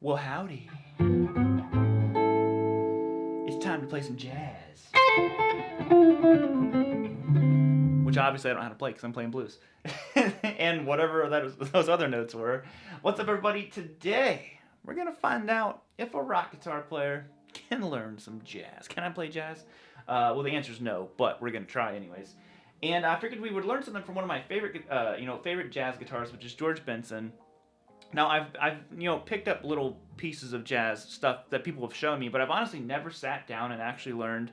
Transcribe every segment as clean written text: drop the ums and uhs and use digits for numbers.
Well, howdy. It's time to play some jazz. Which obviously I don't know how to play because I'm playing blues. And whatever those other notes were. What's up, everybody? Today, we're going to find out if a rock guitar player can learn some jazz. Can I play jazz? Well, the answer is no, but we're going to try anyways. And I figured we would learn something from one of my favorite jazz guitarists, which is George Benson. Now, I've picked up little pieces of jazz stuff that people have shown me, but I've honestly never sat down and actually learned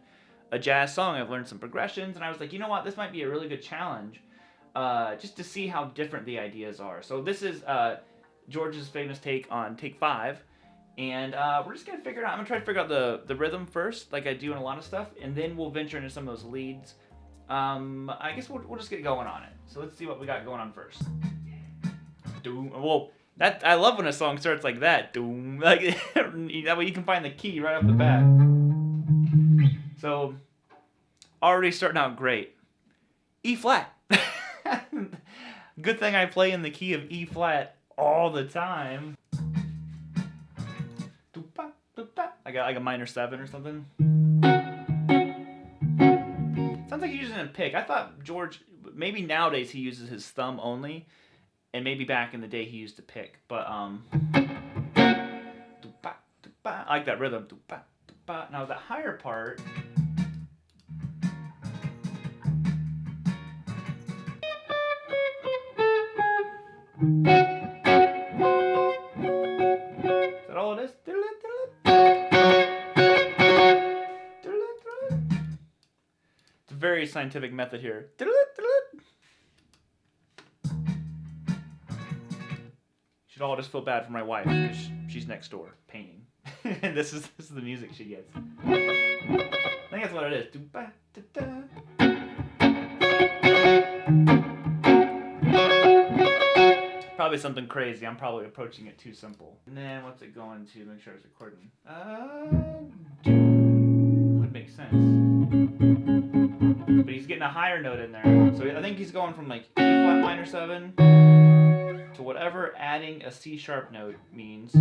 a jazz song. I've learned some progressions, and I was like, you know what, this might be a really good challenge, just to see how different the ideas are. So this is George's famous take on Take 5, and we're just gonna figure it out. I'm gonna try to figure out the rhythm first, like I do in a lot of stuff, and then we'll venture into some of those leads. I guess we'll just get going on it. So let's see what we got going on first. Well. I love when a song starts like that. Doom, like that way you can find the key right off the bat. So, already starting out great. E flat. Good thing I play in the key of E flat all the time. I got like a minor 7 or something. Sounds like he's using a pick. I thought George, maybe nowadays he uses his thumb only. And maybe back in the day he used to pick, but I like that rhythm. Now the higher part, is that all it is? It's a very scientific method here. Should all just feel bad for my wife because she's next door painting, and this is the music she gets. I think that's what it is. Probably something crazy. I'm probably approaching it too simple. And then what's it going to? Make sure it's recording. Would make sense. But he's getting a higher note in there, so I think he's going from like E flat minor 7. To whatever adding a C sharp note means. I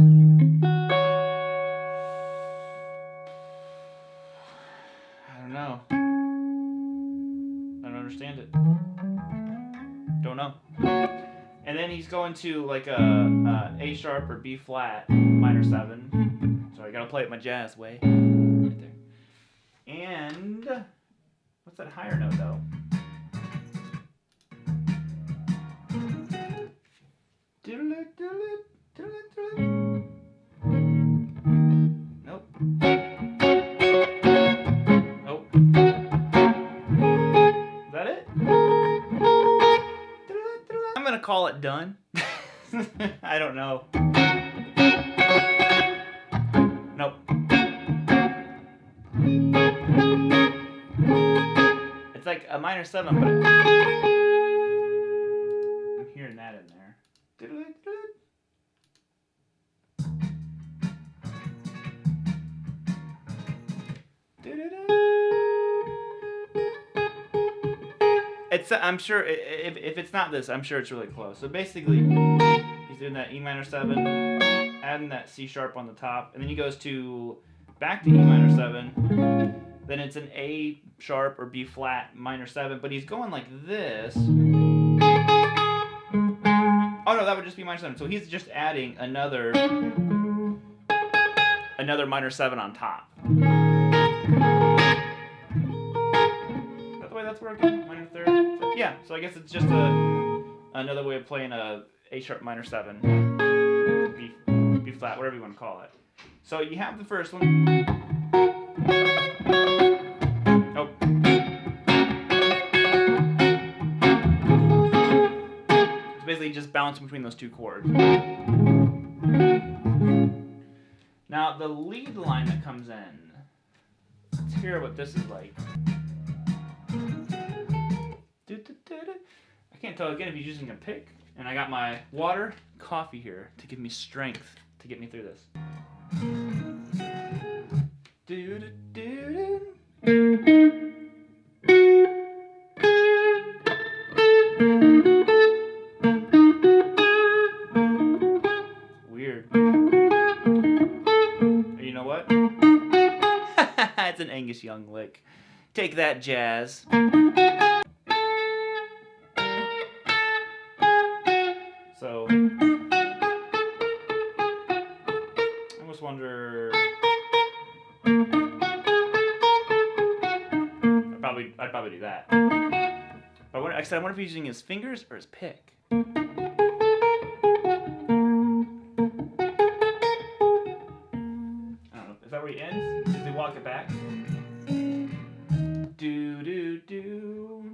don't know. I don't understand it. Don't know. And then he's going to like a A sharp or B flat minor 7. So I gotta play it my jazz way. Right there. And what's that higher note though? Nope. Nope. Is that it? I'm gonna call it done. I don't know. Nope. It's like a minor 7, but I'm hearing that in there. I'm sure if it's not this, I'm sure it's really close. So basically, he's doing that E minor 7, adding that C sharp on the top, and then he goes back to E minor 7. Then it's an A sharp or B flat minor 7, but he's going like this. Oh no, that would just be minor 7. So he's just adding another minor 7 on top. Is that the way that's working? Minor 3rd? Yeah, so I guess it's just another way of playing a sharp minor 7. B flat, whatever you want to call it. So you have the first one. Oh. Basically just bounce between those two chords. Now the lead line that comes in, let's hear what this is like. I can't tell again if he's using a pick, and I got my water, coffee here to give me strength to get me through this. Weird. It's an Angus Young lick. Take that, jazz. So, I almost wonder. I'd probably do that. But like I said, I wonder if he's using his fingers or his pick. I don't know. Is that where he ends? Does he walk it back? Do do do.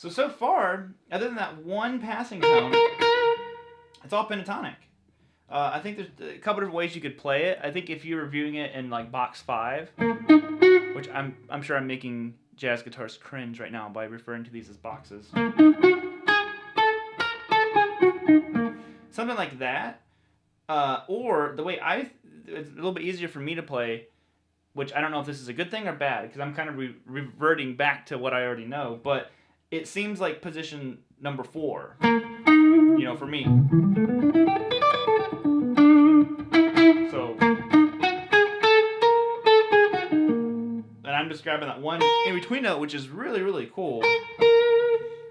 So far, other than that one passing tone, it's all pentatonic. I think there's a couple of ways you could play it. I think if you're reviewing it in like box 5, which I'm sure I'm making jazz guitarists cringe right now by referring to these as boxes. Something like that. Or the way it's a little bit easier for me to play, which I don't know if this is a good thing or bad, because I'm kind of reverting back to what I already know, but it seems like position number 4, you know, for me. So, and I'm just grabbing that one in between note, which is really, really cool.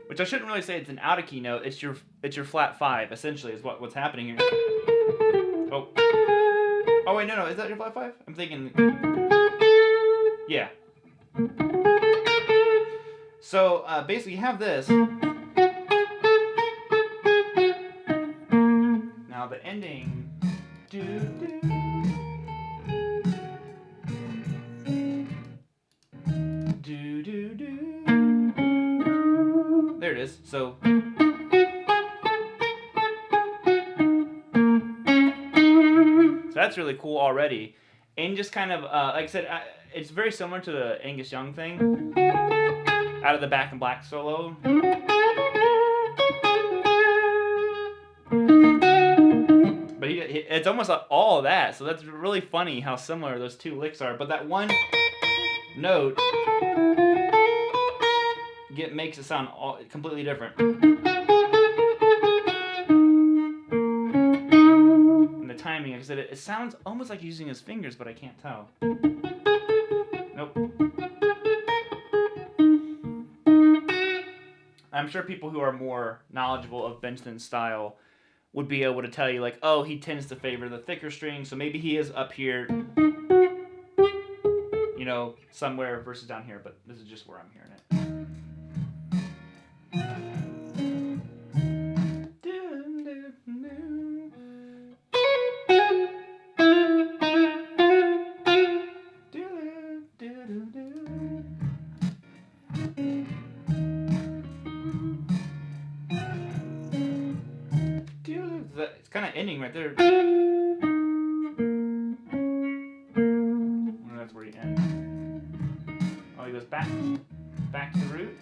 Which I shouldn't really say it's an out of key note. It's your flat 5, essentially, is what's happening here. Oh. Oh wait, no, is that your flat 5? I'm thinking. Yeah. So basically, you have this. Now the ending. Do do. Do do do. There it is. So. That's really cool already, and just kind of like I said, it's very similar to the Angus Young thing. Out of the Back in Black solo. But it's almost like all of that, so that's really funny how similar those two licks are. But that one note makes it sound completely different. And the timing, like I said, it sounds almost like he's using his fingers, but I can't tell. Nope. I'm sure people who are more knowledgeable of Benson's style would be able to tell you, like, oh, he tends to favor the thicker strings, so maybe he is up here, you know, somewhere versus down here, but this is just where I'm hearing it. It's kind of ending right there. I wonder that's where he ends. Oh, he goes back to the root.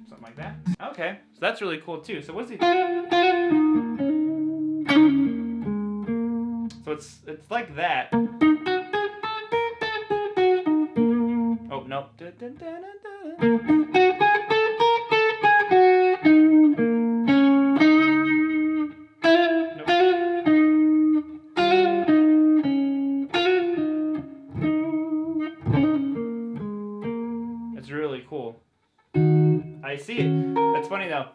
Something like that. Okay, so that's really cool too. So what's he? So it's like that. Oh no. It's really cool. I see it. That's funny though.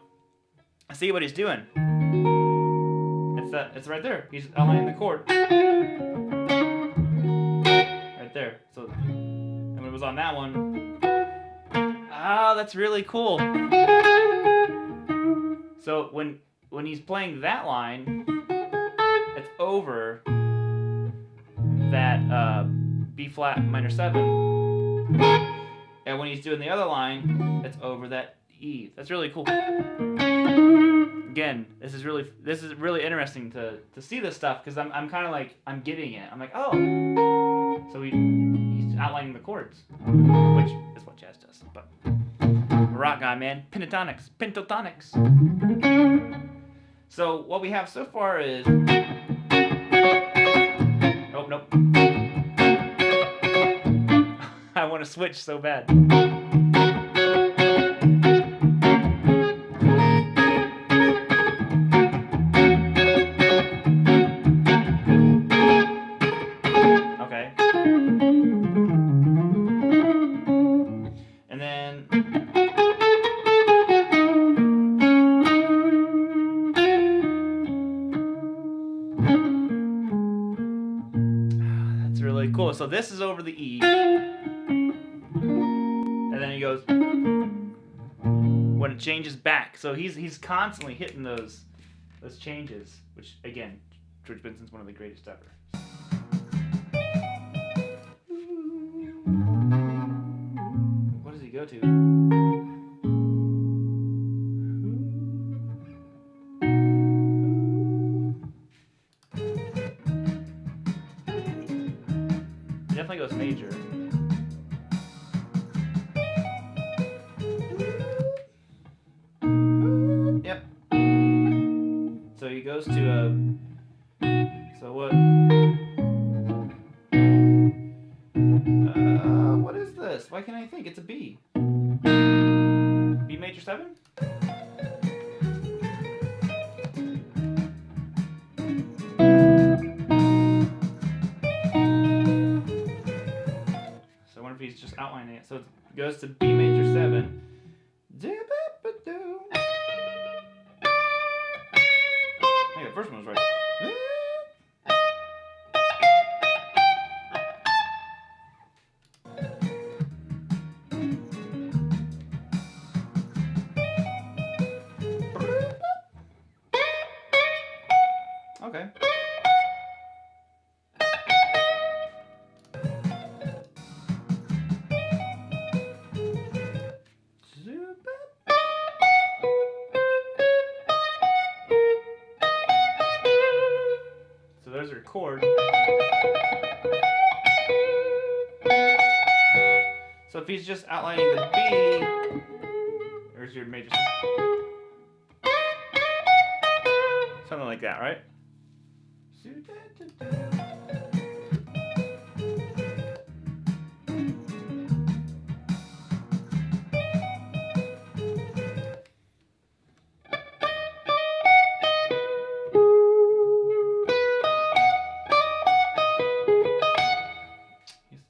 I see what he's doing. It's right there. He's outlining the chord. Right there. So, and when it was on that one, that's really cool. So when he's playing that line, it's over that B flat minor 7, and when he's doing the other line, it's over that E. That's really cool. Again, this is really interesting to see this stuff, because I'm kind of like, I'm getting it. I'm like, oh, so he's outlining the chords, which is what jazz does. But rock guy, man. Pentatonics. Pentatonics. So what we have so far is... Oh, nope. I want to switch so bad. Okay. And then... That's really cool. So this is over the E. And then he goes... When it changes back. So he's constantly hitting those changes. Which, again, George Benson's one of the greatest ever. What does he go to? He definitely goes major. Yep. So he goes to a... So what? What is this? Why can't I think? It's a B. B major 7? So I wonder if he's just outlining it. So it goes to B major 7. Hey, the first one was right. Okay. So there's your chord. So if he's just outlining the B, there's your major. Something like that, right?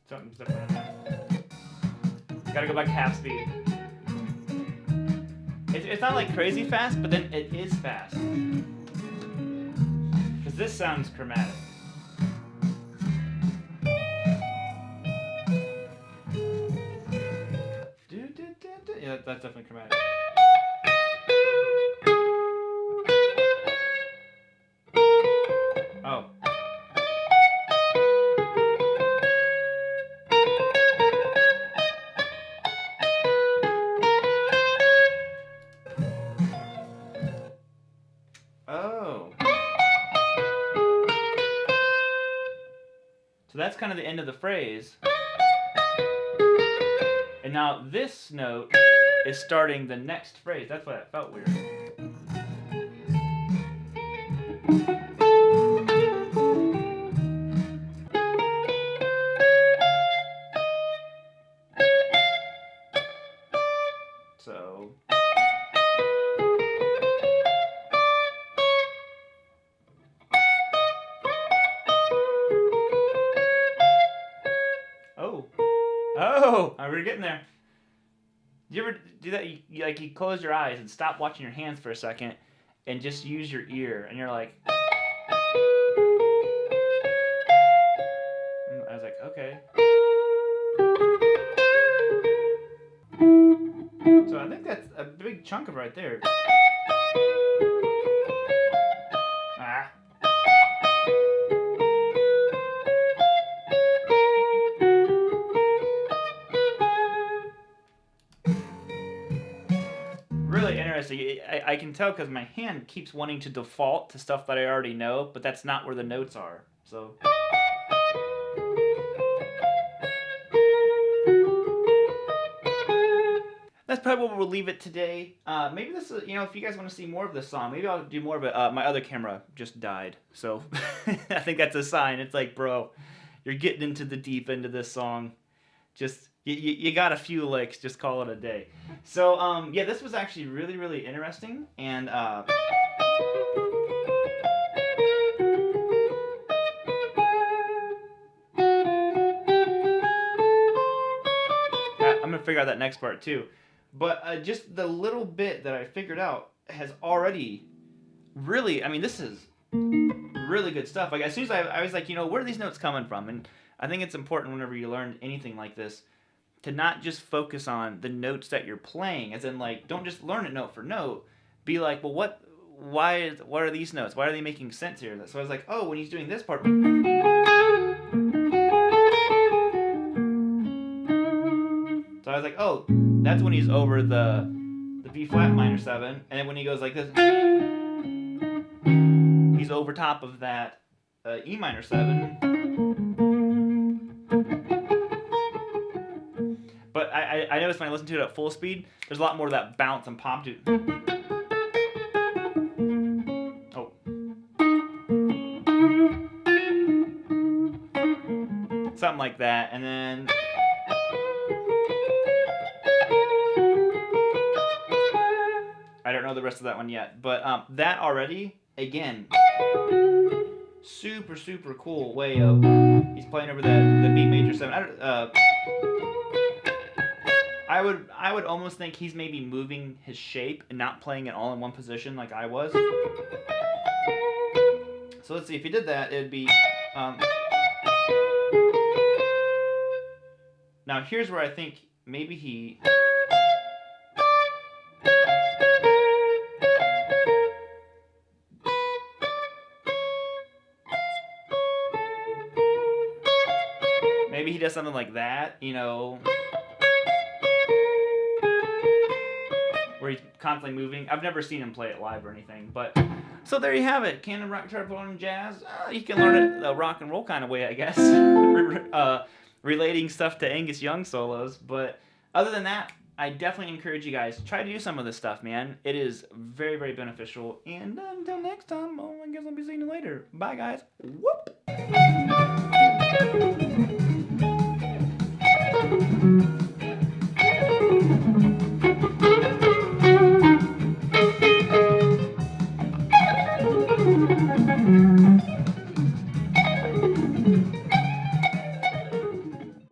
Something's different in there. Gotta go back half speed. It's not like crazy fast, but then it is fast. Because this sounds chromatic. Yeah, that's definitely chromatic. Oh. Oh. So that's kind of the end of the phrase. And now this note is starting the next phrase. That's why that felt weird. So... Oh, we're getting there. Do you ever do that? You close your eyes and stop watching your hands for a second and just use your ear, and you're like... And I was like, okay. So I think that's a big chunk of right there. Ah. Really interesting. I can tell because my hand keeps wanting to default to stuff that I already know, but that's not where the notes are. So. that's probably where we'll leave it today. Maybe this is, if you guys want to see more of this song, maybe I'll do more of it. My other camera just died, so I think that's a sign. It's like, bro, you're getting into the deep end of this song. Just, you got a few licks, just call it a day. So, yeah, this was actually really, really interesting, and I'm going to figure out that next part, too. But just the little bit that I figured out has already really, I mean, this is really good stuff. Like, as soon as I was like, where are these notes coming from? And I think it's important whenever you learn anything like this to not just focus on the notes that you're playing, as in, like, don't just learn it note for note. Be like, well, what are these notes? Why are they making sense here? So I was like, oh, when he's doing this part. So I was like, oh, that's when he's over the B flat minor 7, and then when he goes like this, he's over top of that E minor 7. But I noticed when I listened to it at full speed, there's a lot more of that bounce and pop to. Oh. Something like that, and then. I don't know the rest of that one yet, but that already, again, super, super cool way of, he's playing over the B major 7. I would almost think he's maybe moving his shape and not playing it all in one position like I was. So let's see, if he did that, it'd be, now here's where I think maybe he, maybe he does something like that, where he's constantly moving. I've never seen him play it live or anything, but so there you have it. Canon rock guitar playing jazz. You can learn it the rock and roll kind of way, I guess, relating stuff to Angus Young solos. But other than that, I definitely encourage you guys, try to do some of this stuff, man. It is very, very beneficial. And until next time, I guess I'll be seeing you later. Bye, guys. Whoop.